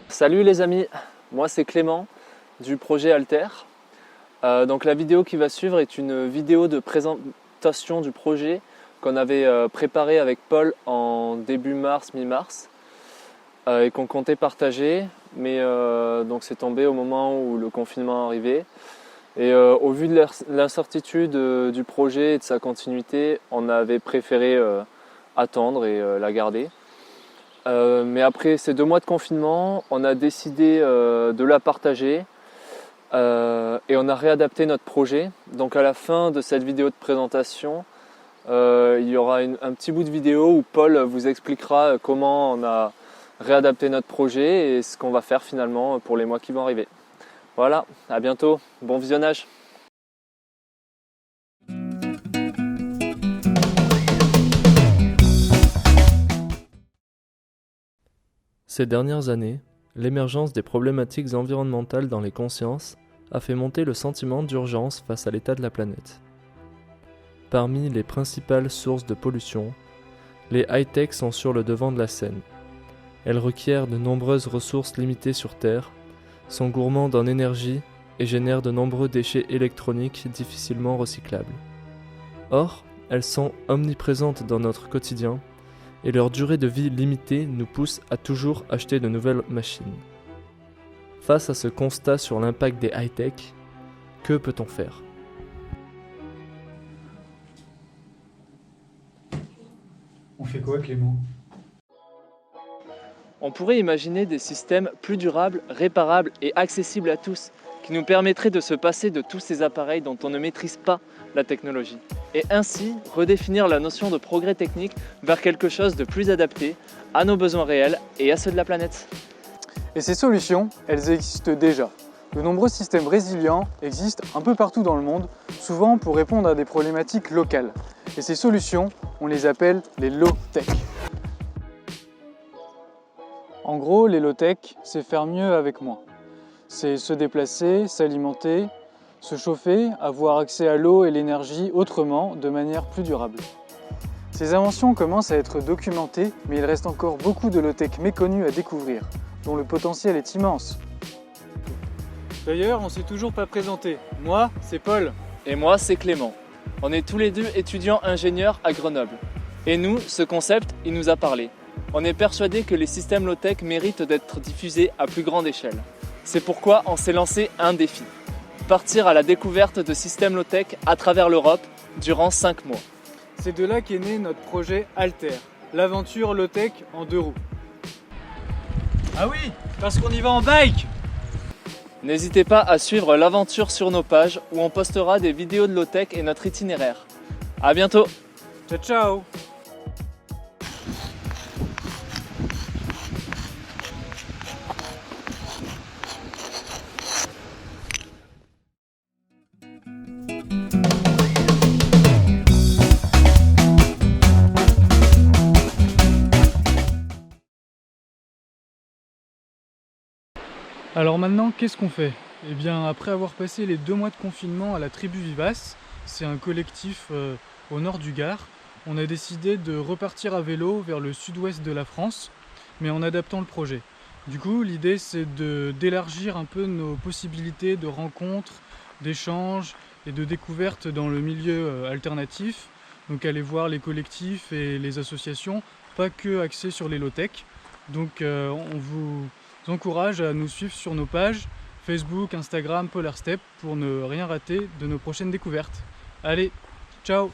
Salut les amis, moi c'est Clément du projet Alter. Donc la vidéo qui va suivre est une vidéo de présentation du projet qu'on avait préparé avec Paul en début mars, mi-mars et qu'on comptait partager, mais donc c'est tombé au moment où le confinement est arrivé. Et au vu de l'incertitude du projet et de sa continuité, on avait préféré attendre et la garder. Mais après ces 2 mois de confinement, on a décidé de la partager et on a réadapté notre projet. Donc à la fin de cette vidéo de présentation, il y aura un petit bout de vidéo où Paul vous expliquera comment on a réadapté notre projet et ce qu'on va faire finalement pour les mois qui vont arriver. Voilà, à bientôt, bon visionnage. Ces dernières années, l'émergence des problématiques environnementales dans les consciences a fait monter le sentiment d'urgence face à l'état de la planète. Parmi les principales sources de pollution, les high-tech sont sur le devant de la scène. Elles requièrent de nombreuses ressources limitées sur Terre, sont gourmandes en énergie et génèrent de nombreux déchets électroniques difficilement recyclables. Or, elles sont omniprésentes dans notre quotidien et leur durée de vie limitée nous pousse à toujours acheter de nouvelles machines. Face à ce constat sur l'impact des high-tech, que peut-on faire ? On fait quoi, Clément ? On pourrait imaginer des systèmes plus durables, réparables et accessibles à tous, qui nous permettraient de se passer de tous ces appareils dont on ne maîtrise pas la technologie, et ainsi redéfinir la notion de progrès technique vers quelque chose de plus adapté à nos besoins réels et à ceux de la planète. Et ces solutions, elles existent déjà. De nombreux systèmes résilients existent un peu partout dans le monde, souvent pour répondre à des problématiques locales. Et ces solutions, on les appelle les low-tech. En gros, les low-tech, c'est faire mieux avec moins. C'est se déplacer, s'alimenter, se chauffer, avoir accès à l'eau et l'énergie autrement, de manière plus durable. Ces inventions commencent à être documentées, mais il reste encore beaucoup de low-tech méconnus à découvrir, dont le potentiel est immense. D'ailleurs, on ne s'est toujours pas présenté. Moi, c'est Paul. Et moi, c'est Clément. On est tous les deux étudiants ingénieurs à Grenoble. Et nous, ce concept, il nous a parlé. On est persuadé que les systèmes low-tech méritent d'être diffusés à plus grande échelle. C'est pourquoi on s'est lancé un défi. Partir à la découverte de systèmes low-tech à travers l'Europe durant 5 mois. C'est de là qu'est né notre projet Alter, l'aventure low-tech en 2 roues. Ah oui, parce qu'on y va en bike! N'hésitez pas à suivre l'aventure sur nos pages où on postera des vidéos de low-tech et notre itinéraire. À bientôt! Ciao ciao! Alors maintenant, qu'est-ce qu'on fait ? Eh bien, après avoir passé les 2 mois de confinement à la Tribu Vivace, c'est un collectif au nord du Gard, on a décidé de repartir à vélo vers le sud-ouest de la France, mais en adaptant le projet. Du coup, l'idée c'est d'élargir un peu nos possibilités de rencontres, d'échanges et de découvertes dans le milieu alternatif. Donc aller voir les collectifs et les associations, pas que axés sur les low-tech. Donc on vous encourage à nous suivre sur nos pages Facebook, Instagram, Polar Step pour ne rien rater de nos prochaines découvertes. Allez, ciao!